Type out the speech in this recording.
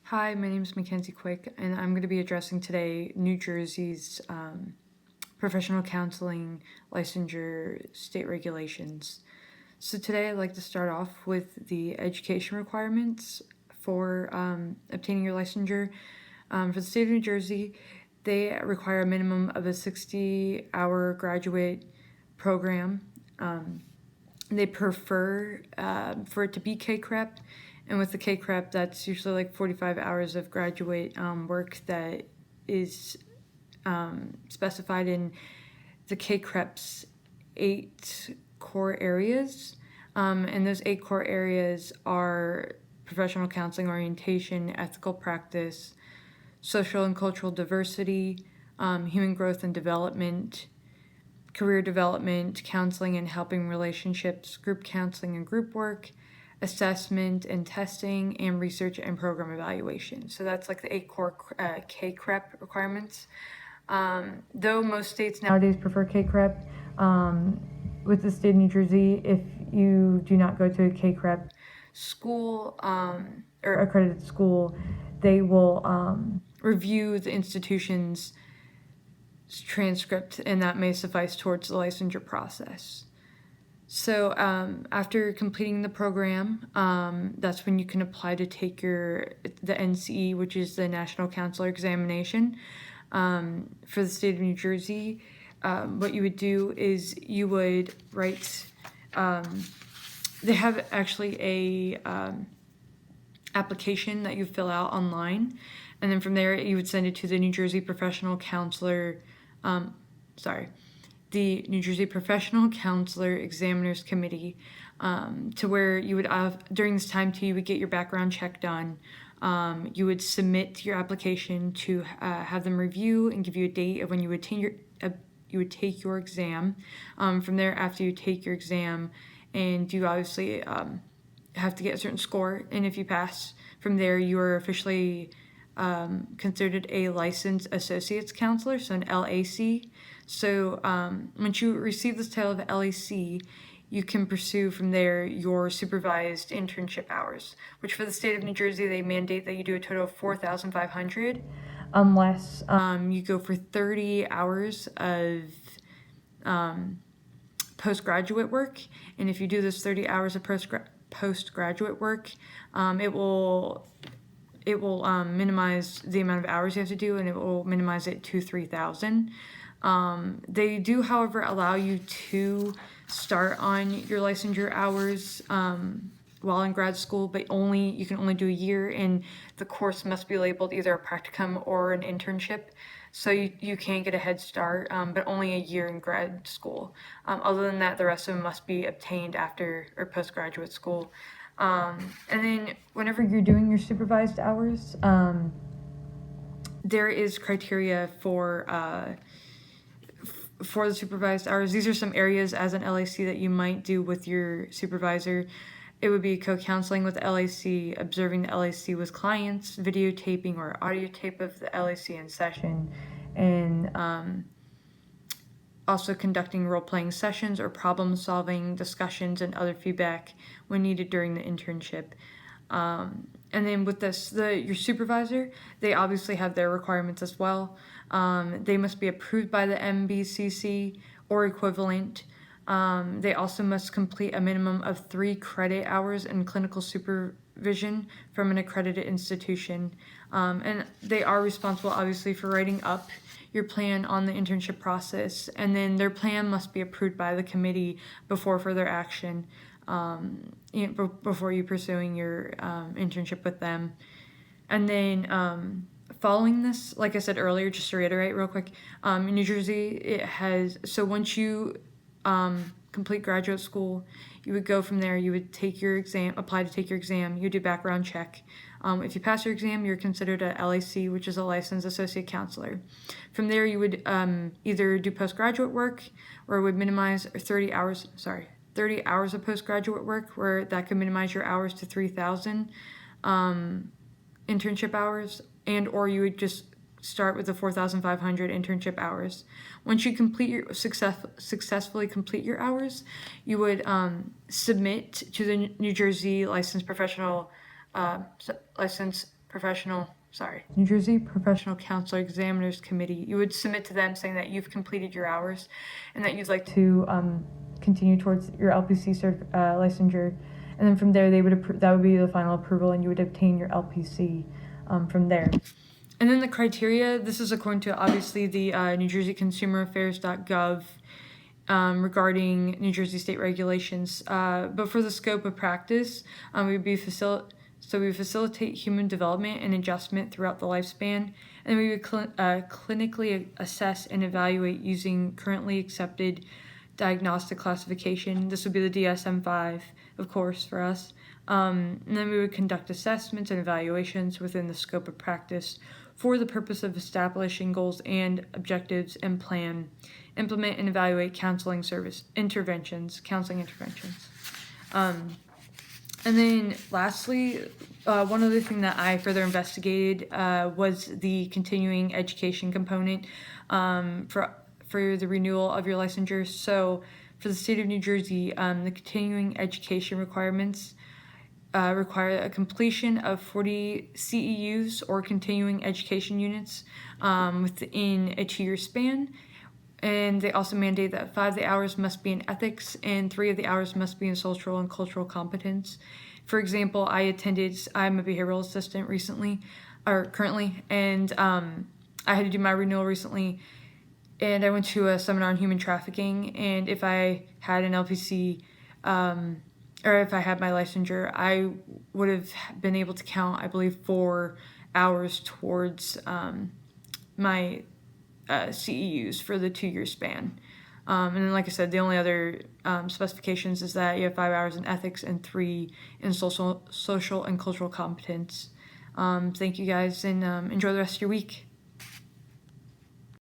Hi, my name is Mackenzie Quick, and I'm going to be addressing today New Jersey's professional counseling licensure state regulations. So today I'd like to start off with the education requirements for obtaining your licensure. For the state of New Jersey, they require a minimum of a 60-hour graduate program. They prefer for it to be K-CREP, and with the K-CREP, that's usually like 45 hours of graduate work that is specified in the K-CREP's 8 core areas. And those 8 core areas are professional counseling orientation, ethical practice, social and cultural diversity, human growth and development, career development, counseling and helping relationships, group counseling and group work, assessment and testing, and research and program evaluation. So that's like the 8 core K-CREP requirements. Though most states nowadays prefer K-CREP, with the state of New Jersey, if you do not go to a K-CREP school or accredited school, they will review the institution's transcript, and that may suffice towards the licensure process. So after completing the program, that's when you can apply to take the NCE, which is the National Counselor Examination. For the state of New Jersey, what you would do is you would write, they have actually a application that you fill out online, and then from there you would send it to the New Jersey Professional Counselor, the New Jersey Professional Counselor Examiners Committee, to where you would, during this time too, you would get your background check done. You would submit your application to have them review and give you a date of when you would take your exam. From there, after you take your exam, and you obviously have to get a certain score, and if you pass, from there you are officially considered a licensed associates counselor, so an LAC. So once you receive this title of LAC, you can pursue from there your supervised internship hours, which for the state of New Jersey, they mandate that you do a total of 4,500, unless you go for 30 hours of postgraduate work. And if you do this 30 hours of postgraduate work, it will minimize the amount of hours you have to do, and it will minimize it to 3,000. They do, however, allow you to start on your licensure hours while in grad school, but you can only do a year, and the course must be labeled either a practicum or an internship. So you can get a head start, but only a year in grad school. Other than that, the rest of them must be obtained after or postgraduate school. And then whenever you're doing your supervised hours, there is criteria for the supervised hours. These are some areas as an LAC that you might do with your supervisor. It would be co-counseling with the LAC, observing the LAC with clients, videotaping or audio tape of the LAC in session, and also conducting role-playing sessions or problem-solving discussions and other feedback when needed during the internship. And then with this, your supervisor, they obviously have their requirements as well. They must be approved by the MBCC or equivalent. They also must complete a minimum of 3 credit hours in clinical supervision from an accredited institution. And they are responsible, obviously, for writing up your plan on the internship process, and then their plan must be approved by the committee before further action, before you pursuing your internship with them. And then following this, like I said earlier, just to reiterate real quick, in New Jersey, so once you complete graduate school, you would go from there, you would take your exam, apply to take your exam, you do background check. If you pass your exam, you're considered a LAC, which is a licensed associate counselor. From there, you would either do postgraduate work, or it would minimize 30 hours of postgraduate work, where that could minimize your hours to 3,000 internship hours, or you would just start with the 4,500 internship hours. Once you successfully complete your hours, you would submit to the New Jersey licensed professional New Jersey Professional Counselor Examiners Committee. You would submit to them saying that you've completed your hours and that you'd like to continue towards your LPC licensure. And then from there, that would be the final approval, and you would obtain your LPC from there. And then the criteria, this is according to obviously the New Jersey ConsumerAffairs.gov regarding New Jersey state regulations. But for the scope of practice, we facilitate human development and adjustment throughout the lifespan, and we would clinically assess and evaluate using currently accepted diagnostic classification. This would be the DSM-5, of course, for us. And then we would conduct assessments and evaluations within the scope of practice for the purpose of establishing goals and objectives and implement and evaluate counseling interventions. And then lastly, one other thing that I further investigated was the continuing education component for the renewal of your licensure. So for the state of New Jersey, the continuing education requirements require a completion of 40 CEUs or continuing education units within a 2-year span. And they also mandate that 5 of the hours must be in ethics and 3 of the hours must be in social and cultural competence. For example, I'm a behavioral assistant currently, and I had to do my renewal recently, and I went to a seminar on human trafficking, and if I had an LPC, or if I had my licensure, I would have been able to count, I believe, 4 hours towards my CEUs for the 2-year span. And then, like I said, the only other specifications is that you have 5 hours in ethics and 3 in social and cultural competence. Thank you guys, and enjoy the rest of your week.